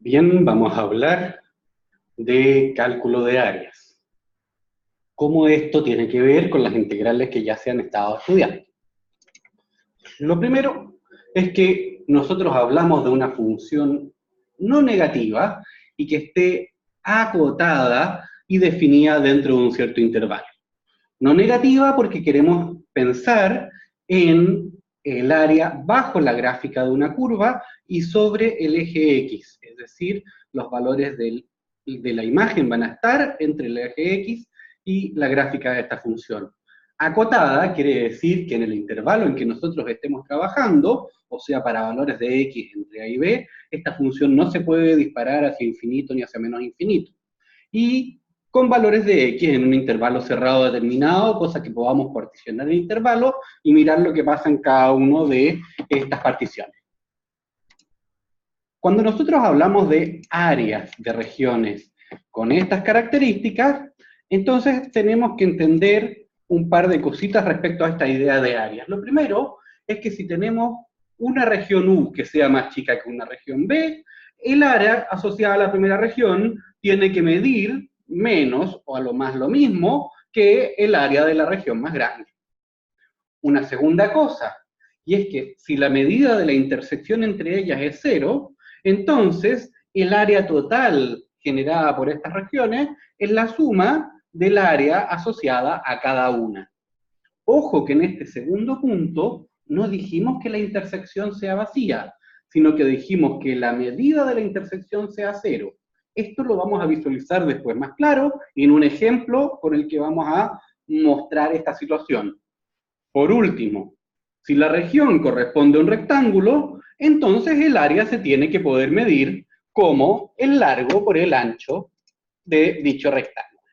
Bien, vamos a hablar de cálculo de áreas. ¿Cómo esto tiene que ver con las integrales que ya se han estado estudiando? Lo primero es que nosotros hablamos de una función no negativa y que esté acotada y definida dentro de un cierto intervalo. No negativa porque queremos pensar en el área bajo la gráfica de una curva y sobre el eje X, es decir, los valores de la imagen van a estar entre el eje X y la gráfica de esta función. Acotada quiere decir que en el intervalo en que nosotros estemos trabajando, o sea, para valores de X entre A y B, esta función no se puede disparar hacia infinito ni hacia menos infinito. Y con valores de X en un intervalo cerrado determinado, cosa que podamos particionar el intervalo y mirar lo que pasa en cada uno de estas particiones. Cuando nosotros hablamos de áreas de regiones con estas características, entonces tenemos que entender un par de cositas respecto a esta idea de áreas. Lo primero es que si tenemos una región U que sea más chica que una región B, el área asociada a la primera región tiene que medir menos o a lo más lo mismo que el área de la región más grande. Una segunda cosa, y es que si la medida de la intersección entre ellas es cero, entonces el área total generada por estas regiones es la suma del área asociada a cada una. Ojo que en este segundo punto no dijimos que la intersección sea vacía, sino que dijimos que la medida de la intersección sea cero. Esto lo vamos a visualizar después más claro en un ejemplo con el que vamos a mostrar esta situación. Por último, si la región corresponde a un rectángulo, entonces el área se tiene que poder medir como el largo por el ancho de dicho rectángulo.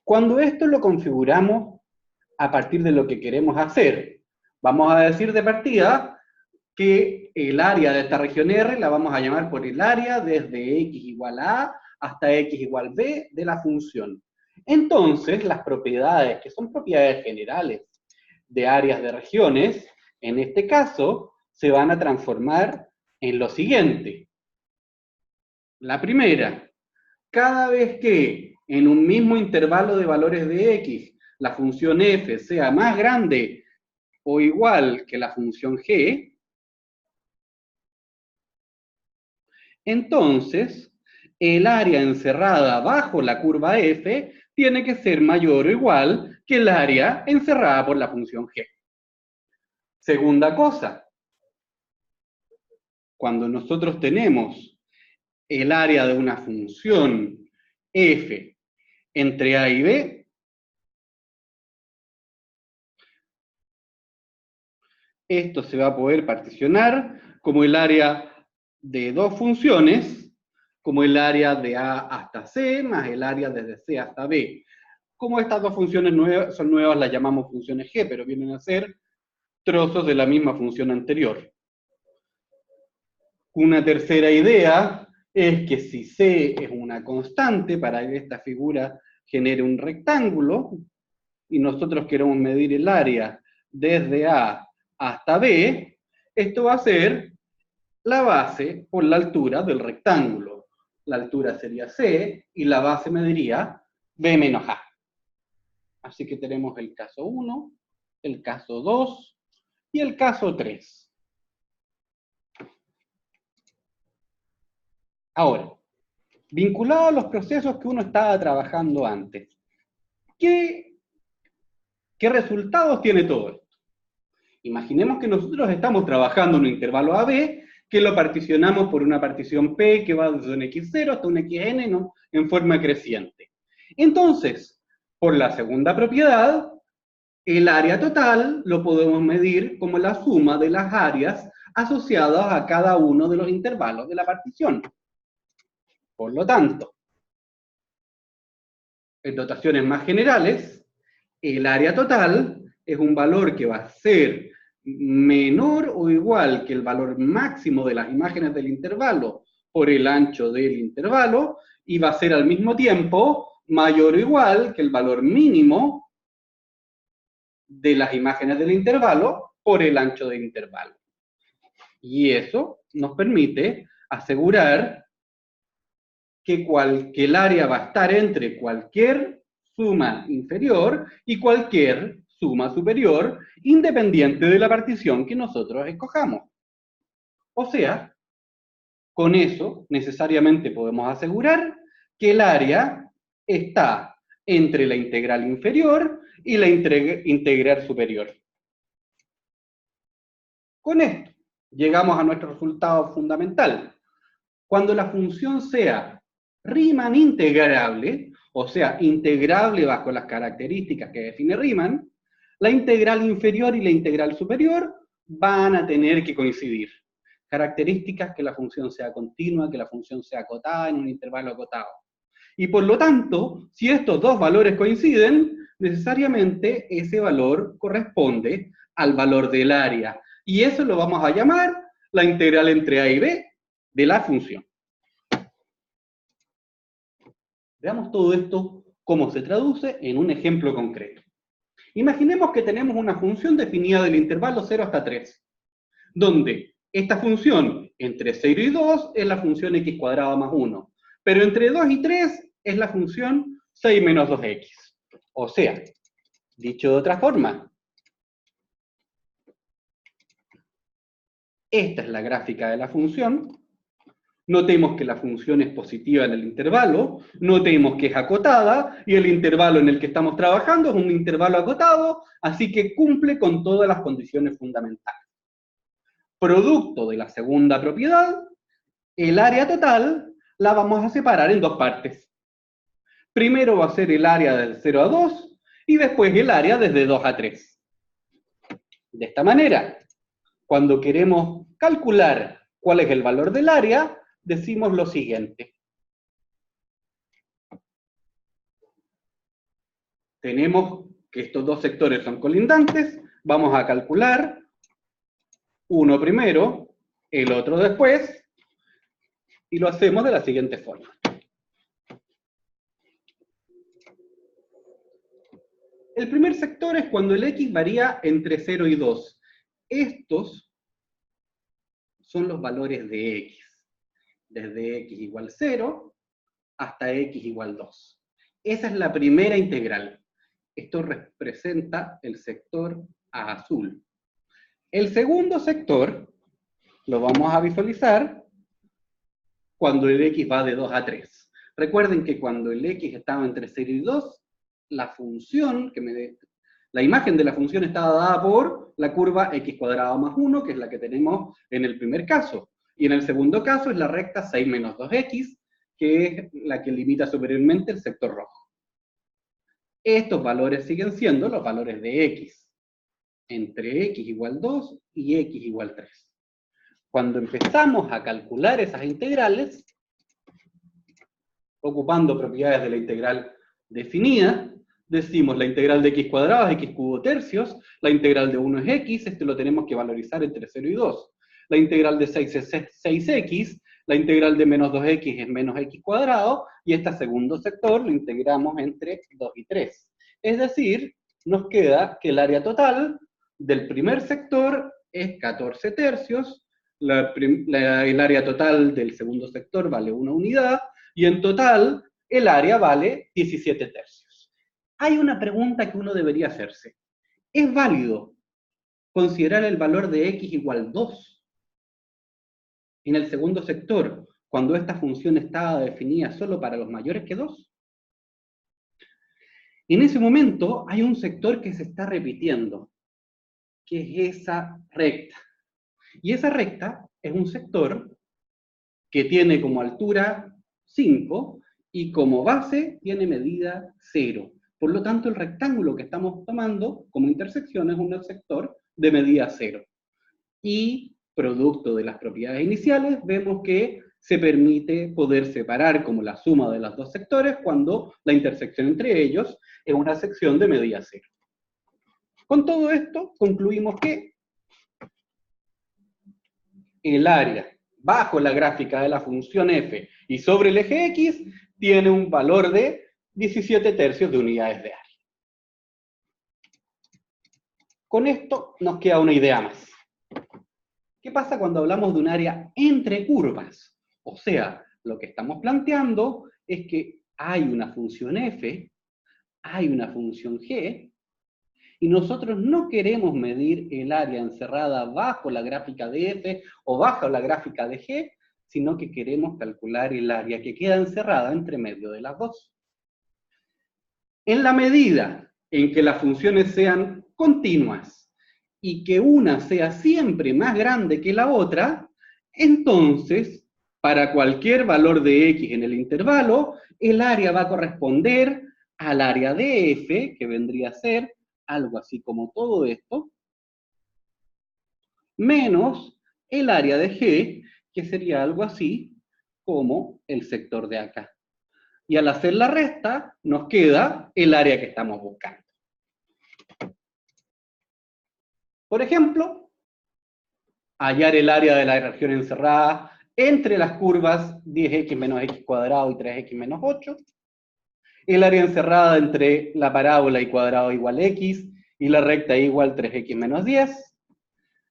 Cuando esto lo configuramos a partir de lo que queremos hacer, vamos a decir de partida que el área de esta región R la vamos a llamar por el área desde x igual a A hasta x igual b de la función. Entonces, las propiedades, que son propiedades generales de áreas de regiones, en este caso, se van a transformar en lo siguiente. La primera, cada vez que en un mismo intervalo de valores de x la función f sea más grande o igual que la función g, entonces el área encerrada bajo la curva f tiene que ser mayor o igual que el área encerrada por la función g. Segunda cosa, cuando nosotros tenemos el área de una función f entre a y b, esto se va a poder particionar como el área de dos funciones, como el área de a hasta c más el área desde c hasta b. Como estas dos funciones son nuevas, las llamamos funciones g, pero vienen a ser trozos de la misma función anterior. Una tercera idea es que si C es una constante para que esta figura genere un rectángulo, y nosotros queremos medir el área desde A hasta B, esto va a ser la base por la altura del rectángulo. La altura sería C y la base mediría B menos A. Así que tenemos el caso 1, el caso 2 y el caso 3. Ahora, vinculado a los procesos que uno estaba trabajando antes, ¿qué resultados tiene todo esto? Imaginemos que nosotros estamos trabajando en un intervalo AB, que lo particionamos por una partición P que va desde un X0 hasta un XN, ¿no?, en forma creciente. Entonces, por la segunda propiedad, el área total lo podemos medir como la suma de las áreas asociadas a cada uno de los intervalos de la partición. Por lo tanto, en notaciones más generales, el área total es un valor que va a ser menor o igual que el valor máximo de las imágenes del intervalo por el ancho del intervalo, y va a ser al mismo tiempo mayor o igual que el valor mínimo de las imágenes del intervalo por el ancho del intervalo. Y eso nos permite asegurar que el área va a estar entre cualquier suma inferior y cualquier suma superior, independiente de la partición que nosotros escojamos. O sea, con eso necesariamente podemos asegurar que el área está entre la integral inferior y la integral superior. Con esto llegamos a nuestro resultado fundamental. Cuando la función sea Riemann integrable, o sea, integrable bajo las características que define Riemann, la integral inferior y la integral superior van a tener que coincidir. Características que la función sea continua, que la función sea acotada en un intervalo acotado. Y por lo tanto, si estos dos valores coinciden, necesariamente ese valor corresponde al valor del área. Y eso lo vamos a llamar la integral entre a y b de la función. Veamos todo esto cómo se traduce en un ejemplo concreto. Imaginemos que tenemos una función definida del intervalo 0 hasta 3, donde esta función entre 0 y 2 es la función x cuadrada más 1, pero entre 2 y 3 es la función 6 menos 2x. O sea, dicho de otra forma, esta es la gráfica de la función. Notemos que la función es positiva en el intervalo, notemos que es acotada, y el intervalo en el que estamos trabajando es un intervalo acotado, así que cumple con todas las condiciones fundamentales. Producto de la segunda propiedad, el área total la vamos a separar en dos partes. Primero va a ser el área del 0 a 2, y después el área desde 2 a 3. De esta manera, cuando queremos calcular cuál es el valor del área, decimos lo siguiente. Tenemos que estos dos sectores son colindantes, vamos a calcular uno primero, el otro después, y lo hacemos de la siguiente forma. El primer sector es cuando el x varía entre 0 y 2. Estos son los valores de x, desde x igual 0 hasta x igual 2. Esa es la primera integral. Esto representa el sector a azul. El segundo sector lo vamos a visualizar cuando el x va de 2 a 3. Recuerden que cuando el x estaba entre 0 y 2, la imagen de la función estaba dada por la curva x cuadrado más 1, que es la que tenemos en el primer caso. Y en el segundo caso es la recta 6 menos 2x, que es la que limita superiormente el sector rojo. Estos valores siguen siendo los valores de x, entre x igual 2 y x igual 3. Cuando empezamos a calcular esas integrales, ocupando propiedades de la integral definida, decimos la integral de x cuadrado es x cubo tercios, la integral de 1 es x, este lo tenemos que valorizar entre 0 y 2. La integral de 6 es 6x, la integral de menos 2x es menos x cuadrado, y este segundo sector lo integramos entre 2 y 3. Es decir, nos queda que el área total del primer sector es 14 tercios, el área total del segundo sector vale 1 unidad, y en total el área vale 17 tercios. Hay una pregunta que uno debería hacerse. ¿Es válido considerar el valor de x igual 2 en el segundo sector cuando esta función estaba definida solo para los mayores que 2? En ese momento hay un sector que se está repitiendo, que es esa recta. Y esa recta es un sector que tiene como altura 5 y como base tiene medida 0. Por lo tanto, el rectángulo que estamos tomando como intersección es un sector de medida 0. Y, producto de las propiedades iniciales, vemos que se permite poder separar como la suma de los dos sectores cuando la intersección entre ellos es una sección de medida 0. Con todo esto, concluimos que el área bajo la gráfica de la función f y sobre el eje x tiene un valor de 17 tercios de unidades de área. Con esto nos queda una idea más. ¿Qué pasa cuando hablamos de un área entre curvas? O sea, lo que estamos planteando es que hay una función f, hay una función g, y nosotros no queremos medir el área encerrada bajo la gráfica de f o bajo la gráfica de g, sino que queremos calcular el área que queda encerrada entre medio de las dos. En la medida en que las funciones sean continuas y que una sea siempre más grande que la otra, entonces, para cualquier valor de x en el intervalo, el área va a corresponder al área de f, que vendría a ser algo así como todo esto, menos el área de g, que sería algo así como el sector de acá. Y al hacer la resta, nos queda el área que estamos buscando. Por ejemplo, hallar el área de la región encerrada entre las curvas 10x menos x cuadrado y 3x menos 8, el área encerrada entre la parábola y cuadrado igual x y la recta igual 3x menos 10,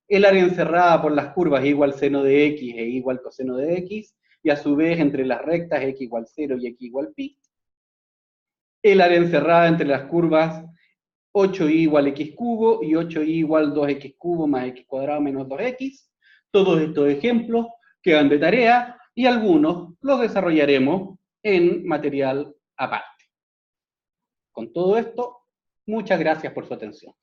el área encerrada por las curvas igual seno de x e igual coseno de x, y a su vez entre las rectas x igual 0 y x igual pi, el área encerrada entre las curvas 8y igual x cubo y 8y igual 2x cubo más x cuadrado menos 2x. Todos estos ejemplos quedan de tarea y algunos los desarrollaremos en material aparte. Con todo esto, muchas gracias por su atención.